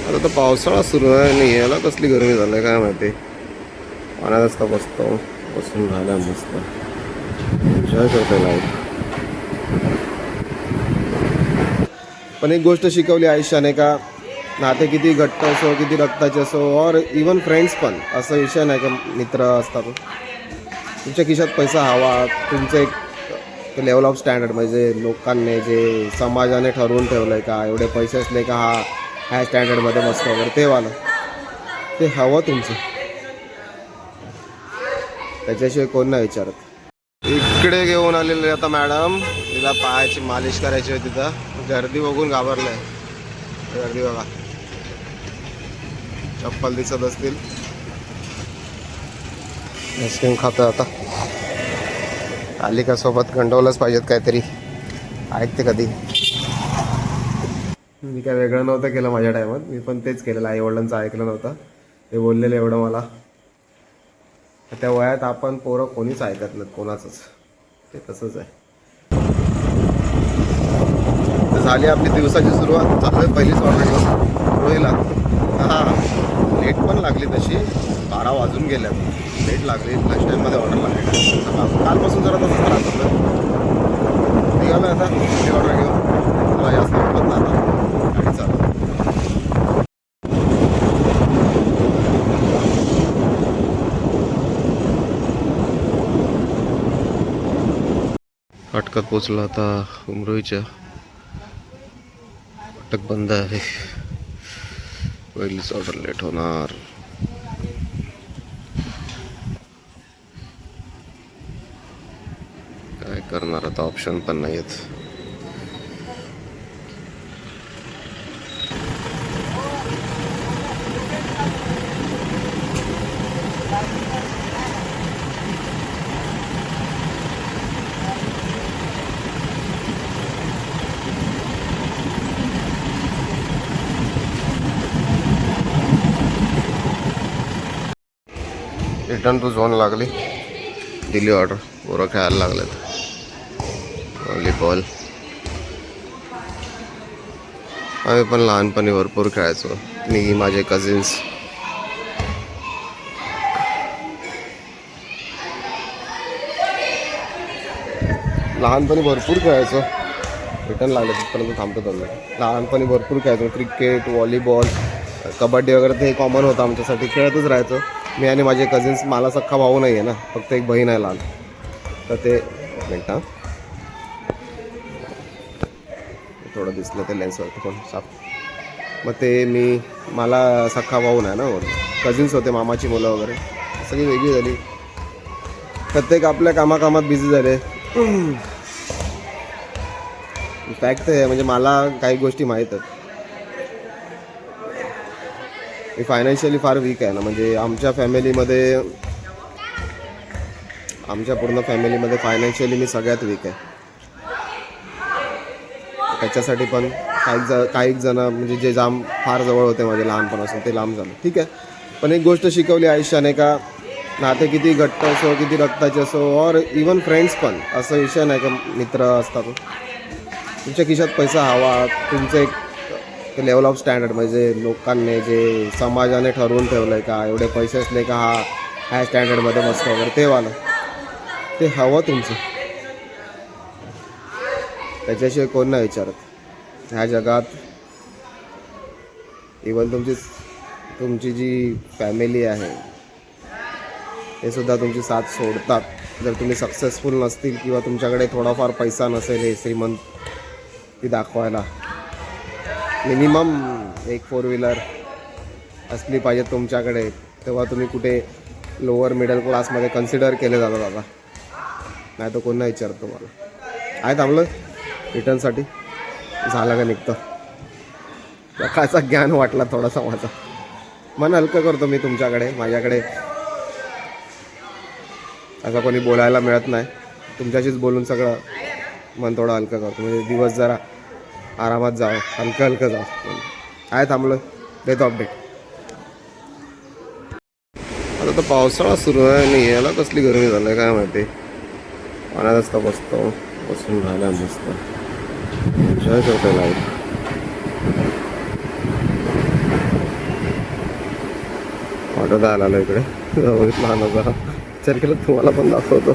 आता तर पावसाळा सुरू आहे आणि याला कसली गरमी झाली काय माहिती. पाण्यात असता बसतो, बसून राहिला मस्त एन्जॉय करतो लाईफ. पण एक गोष्ट शिकवली आयुष्याने का नाते किती घट्ट असो, किती रक्ताचे असो, और इवन फ्रेंड्स पण, असं विषय नाही का मित्र असतात. तुमच्या खिशात पैसा हवा, तुमचं एक लेवल ऑफ स्टँडर्ड, म्हणजे लोकांनी जे समाजाने ठरवून ठेवलं आहे का एवढे पैसे असले का ह्या स्टँडर्डमध्ये बसतो वगैरे, ते वालं ते हवं तुमचं. त्याच्याशिवाय कोण नाही विचारत. इकडे घेऊन आलेले आता मॅडम, तिला पायाची मालिश करायची होती. तिथं गर्दी बघून घाबरलंय. गर्दी बघा, चप्पल दिसत असतील. आईस्क्रीम खातो आता. आली का सोबत गंडवलंच पाहिजेत काहीतरी, ऐकते कधी. मी काय वेगळं नव्हतं केलं माझ्या टायमात, मी पण तेच केलेलं. आई वडिलांचं ऐकलं नव्हतं, ते बोललेलं एवढं मला. त्या वयात आपण पोरं कोणीच ऐकत नाहीत कोणाचंच, ते तसंच आहे. तर झाली आपली दिवसाची सुरुवात. चालू पहिलीच ऑर्डर घेऊन रोईला. हां, लेट पण लागली तशी, 12 वाजून गेल्यात. लेट लागली, लंच टाईममध्ये ऑर्डर लागली. कालपासून जरा तसं त्रास होतं. निघालं आता ती ऑर्डर घेऊन. तुला जास्त वाटत ना आता गाडी चालू. फाटकात पोचलो आता उमरोईच्या. फाटक बंद आहे, पहिलीच ऑर्डर लेट होणार. काय करणार आता, ऑप्शन पण नाही आहेत. रिटर्न टू झोन लागली, दिली ऑर्डर. पोरं खेळायला लागलेत व्हॉलीबॉल. आम्ही पण लहानपणी भरपूर खेळायचो, मी माझे कझिन्स. लहानपणी भरपूर खेळायचो. रिटर्न लागले तिथपर्यंत थांबतो तुम्ही. लहानपणी भरपूर खेळायचो, क्रिकेट, व्हॉलीबॉल, कबड्डी वगैरे. ते कॉमन होतं आमच्यासाठी, खेळतच राहायचो मी आणि माझे कझिन्स. मला सख्खा भाऊ नाही आहे ना, फक्त एक बहीण आहे लहान. तर ते मिनटं थोडं दिसलं ते लेन्सवरती पण साफ. मग ते मला सख्खा भाऊ नाही ना, कझिन्स होते, मामाची मुलं वगैरे. सगळी वेगळी झाली, प्रत्येक आपल्या कामाकामात बिझी झाले. फॅक्ट आहे, म्हणजे मला काही गोष्टी माहीत आहेत. मी फायनान्शियली फार वीक आहे ना, म्हणजे आमच्या पूर्ण फॅमिलीमध्ये फायनान्शियली मी सगळ्यात वीक आहे. त्याच्यासाठी पण काही जण म्हणजे जे फार जवळ होते माझे लहानपणापासून, ते लांब झाले. ठीक आहे, पण एक गोष्ट शिकवली आयुष्याने का नाते किती घट्ट असो, किती रक्ताचे असो, और इवन फ्रेंड्स पण, असं विषय नाही का मित्र असतात. तुमच्या खिशात पैसा हवा, तुमचं एक लेवल ऑफ स्टँडर्ड, म्हणजे लोकांनी जे समाजाने ठरवून ठेवलं आहे का एवढे पैसे असले का ह्या स्टँडर्डमध्ये बसतो वगैरे, ते वालं ते हवं तुमचं. त्याच्याशिवाय कोण नाही विचारत ह्या जगात. इवन तुमची जी फॅमिली आहे ते सुद्धा तुमची साथ सोडतात जर तुम्ही सक्सेसफुल नसतील, किंवा तुमच्याकडे थोडाफार पैसा नसेल हे श्रीमंत ती दाखवायला. मिनिमम एक 4 व्हीलर असली पाहिजे तुमच्याकडे, तेव्हा तुम्ही कुठे लोअर मिडल क्लासमध्ये कन्सिडर केले जातात आता. नाही तर कोण नाही विचारत तुम्हाला. आहे थांबलं रिटर्नसाठी. झालं का निघतं. प्रकारचा ज्ञान वाटला थोडासा माझा. मन हलकं करतो मी तुमच्याकडे. माझ्याकडे असं कोणी बोलायला मिळत नाही, तुमच्याशीच बोलून सगळं मन थोडं हलकं करतो. म्हणजे दिवस जरा आरामात जावं, हलकं जावं. आहे थांबलं, देतो अपडेट. आता तर पावसाळा सुरू आहे आणि याला कसली गरमी झाली काय माहिती. पाण्यात असता बसतो, बसून राहिला मस्त एन्जॉय करतो लाईफ. ऑर्डर द्यायला आलो इकडे लहान होता विचार केला तुम्हाला पण दाखवतो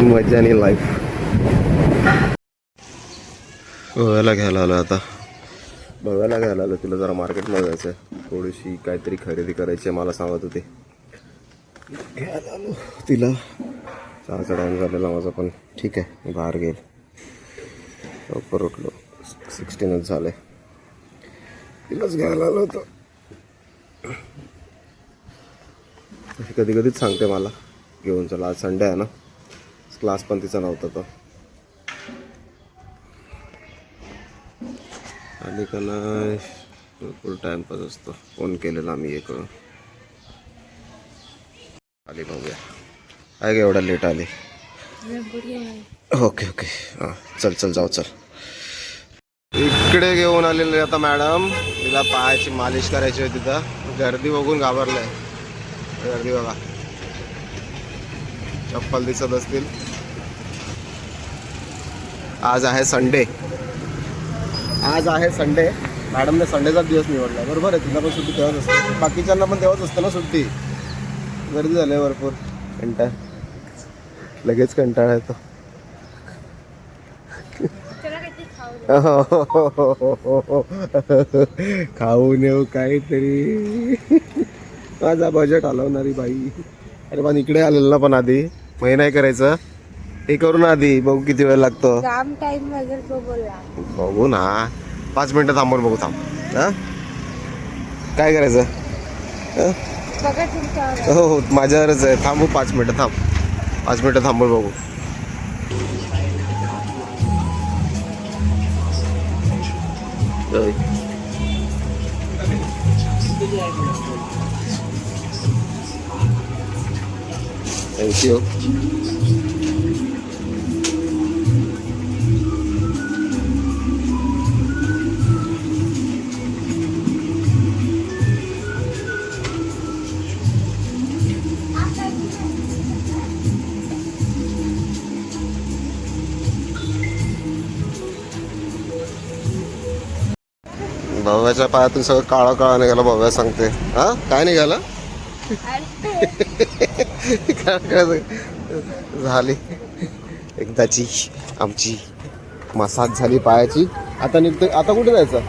मजा आणि लाईफ. बघायला घ्यायला आलो आता, बघायला घ्यायला आलो. तुला जरा मार्केटमध्ये जायचं आहे, थोडीशी काहीतरी खरेदी करायची आहे मला सांगत होते. घ्यायला आलो तिला. चहाचा टाईम झालेला माझा पण. ठीक आहे मी बाहेर गेल, लवकर उठलो. 16च झाले. तिलाच घ्यायला आलो होतो. कधी कधीच सांगते मला घेऊन चला, आज संडे आहे ना, क्लास पण तिचा नव्हता. तो आली का नाही भरपूर टाइमपास असतो. फोन केलेला आम्ही एक आली. बघूया आहे का एवढा लेट आली. ओके ओके हां चल चल जाऊ चल. इकडे घेऊन आलेले आता मॅडम. तिला पायाची मालिश करायची होती. तिथं गर्दी बघून घाबरलंय. गर्दी बघा, चप्पल दिसत असतील. आज आहे संडे, आज आहे संडे. मॅडमने संडेचाच दिवस निवडला. बरोबर आहे, तिला पण सुट्टी तेव्हाच असते, बाकीच्यांना पण तेव्हाच असतं ना सुट्टी. गर्दी झाली आहे भरपूर. कंटाळ, लगेच कंटाळा येतो. खाऊन येऊ काहीतरी. माझा बजेट हलवणारी बाई. अरे पण इकडे आलेलं ना पण आधी मग नाही करायचं, हे करू ना आधी. बघू किती वेळ लागतो. बघू ना, 5 मिनिटं थांबून बघू. थांब हा, काय करायचं. हो हो माझ्यावरच आहे. थांबू 5 मिनिटं. थांब 5 मिनिटं थांबून बघू. थँक्यू. भव्याच्या पायातून सगळं काळा काळा निघाला. भव्या सांगते हा काय निघाला. झाली एकदाची आमची मसाज झाली पायाची. आता निघतो. आता कुठे जायचं.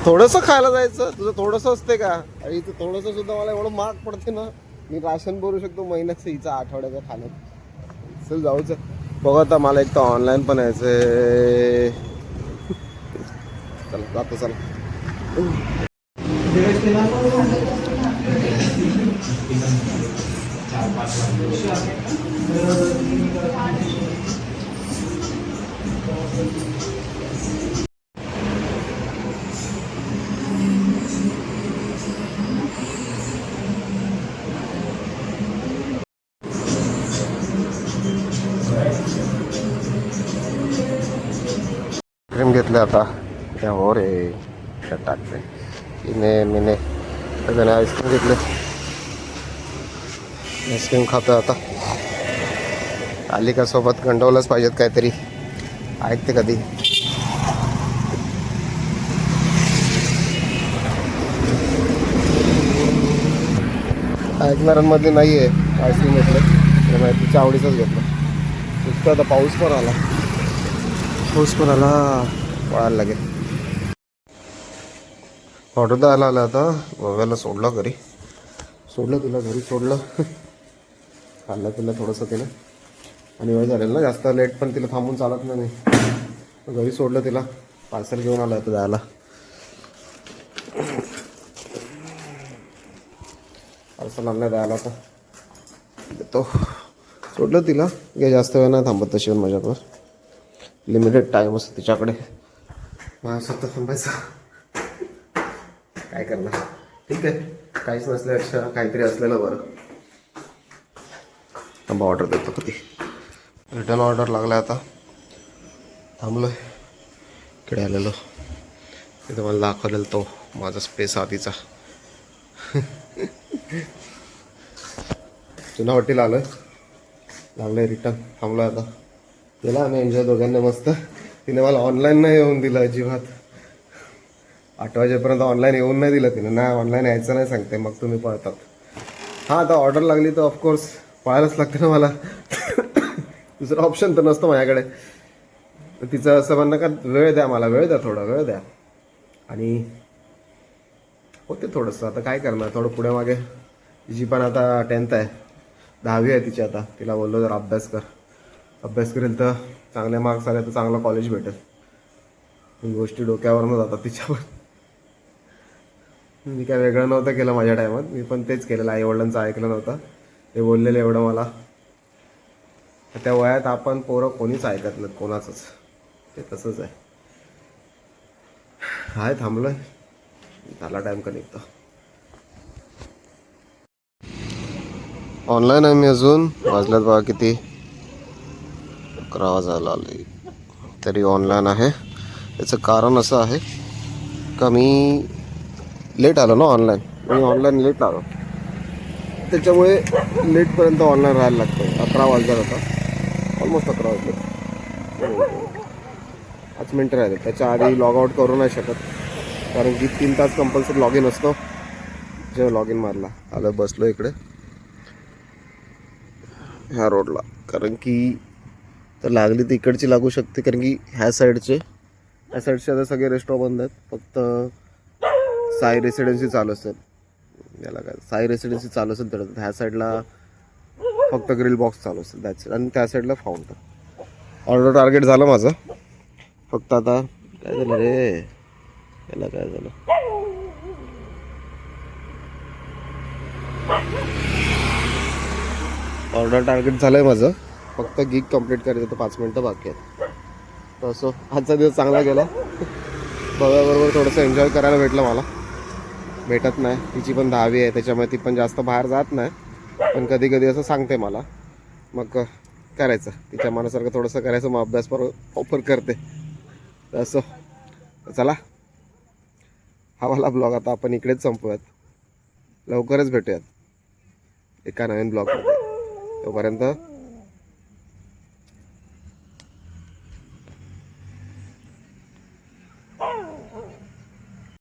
थोडंसं खायला जायचं. तुझं थोडंसं असते का. अरे इथं थोडंसं सुद्धा मला एवढं महाग पडते ना. मी राशन भरू शकतो महिन्याचं हिचा आठवड्याचं खाण्यात. चल जाऊच बघा. आता मला एक तर ऑनलाईन पण यायचं. चल जातो चल. क्रीम घेतले आता. हो रे टाकले इने मिने. त्याने आईस्क्रीम घेतले. आईस्क्रीम खातो आता. आली का सोबत गंडवलंच पाहिजेत काहीतरी. ऐकते कधी. ऐकणाऱ्यांमध्ये नाही आहे. आईस्क्रीम घेतलं तिच्या आवडीचंच घेतलं. नुसतं आता पाऊस पण आला. पाऊस पण आला, पळायला लागेल. ऑर्डर द्यायला आला आता. गोव्याला सोडलं घरी. सोडलं तिला घरी सोडलं. खाल्लं तिला थोडंसं तिला. आणि वेळ झालेलं ना जास्त लेट पण तिला थांबून चालत नाही. घरी सोडलं तिला. पार्सल घेऊन आलं होतं द्यायला. पार्सल आणलं द्यायला आता देतो. सोडलं तिला. काही जास्त वेळ नाही थांबत तशी पण माझ्याकडं. लिमिटेड टाईम असतो तिच्याकडे. मला स्वतः थांबायचं. काय करणार. ठीक आहे, काहीच नसल्यापेक्षा काहीतरी असलेलं बरं. थांबा ऑर्डर देतो कधी. रिटर्न ऑर्डर लागला आता. थांबलो आहे इकडे आलेलो. तिथं मला दाखवलेलं तो माझा स्पेस आधीचा. जुना हॉटेल आलं. लागलं रिटर्न. थांबलो आता. गेला आम्ही एन्जॉय दोघांनी मस्त. तिने मला ऑनलाईन नाही येऊन दिलं अजिबात. 8 वाजेपर्यंत ऑनलाईन येऊन नाही दिलं तिनं, नाही ऑनलाईन यायचं नाही सांगते, मग तुम्ही पळतात. हां आता ऑर्डर लागली तर ऑफकोर्स पळायलाच लागतं ना मला. दुसरा ऑप्शन तर नसतो माझ्याकडे. तर तिचं असं म्हणणं का वेळ द्या मला, वेळ द्या, थोडा वेळ द्या. आणि होते थोडंसं, आता काय करणार, थोडं पुढे मागे. तिची पण आता 10th आहे, 10वी आहे तिची आता. तिला बोललो जर अभ्यास कर, अभ्यास करेल तर चांगले मार्क्स आले तर चांगलं कॉलेज भेटेल. गोष्टी डोक्यावरनं जातात तिच्यावर. मी काय वेगळं नव्हतं केलं माझ्या टायमात, मी पण तेच केलेलं. आईवडिलांचं ऐकलं नव्हतं, ते बोललेलं एवढं मला. त्या वयात आपण पोरं कोणीच ऐकत नाहीत कोणाचंच, ते तसंच आहे. हाय थांबलोय, झाला टाईम का निघतो. ऑनलाईन आहे मी अजून, वाजल्यात बघा किती, 11 वाजायला आले तरी ऑनलाईन आहे. याचं कारण असं आहे का मी लेट आलो ना ऑनलाईन, मी ऑनलाईन लेट आलो, त्याच्यामुळे लेटपर्यंत ऑनलाईन राहायला लागतं. 11 वाजल्यात आता, ऑलमोस्ट 11 वाजले. 5 मिनटं राहिले, त्याच्या आधी लॉग आउट करू नाही शकत, कारण की 3 तास कंपल्सरी लॉग इन असतो. जेव्हा लॉग इन मारला आलं, बसलो इकडे ह्या रोडला, कारण की तर लागली तर इकडची लागू शकते, कारण की ह्या साईडचे आता सगळे रेस्टॉरंट बंद आहेत. फक्त साई रेसिडेन्सी चालू असेल, याला काय साई रेसिडेन्सी चालू असेल तर ह्या साईडला फक्त ग्रिल बॉक्स चालू असेल दॅट्स इट, आणि त्या साईडला फाउंटन. ऑर्डर टार्गेट झालं माझं, फक्त आता काय झालं रे, याला काय झालं, ऑर्डर टार्गेट झालं आहे माझं, फक्त गिग कंप्लीट करायचं तर 5 मिनटं बाकी आहेत. तर असं आजचा दिवस चांगला गेला. बरोबर थोडंसं एन्जॉय करायला भेटलं मला, भेटत नाही. तिची पण 10वी आहे, त्याच्यामुळे ती पण जास्त बाहेर जात नाही, पण कधी कधी असं सांगते मला, मग करायचं तिच्या मनासारखं थोडंसं करायचं, मग अभ्यास प्रॉपर करते. असं चला, हा वाला ब्लॉग आता आपण इकडेच संपवूयात, लवकरच भेटूयात एका नवीन ब्लॉगमध्ये. तोपर्यंत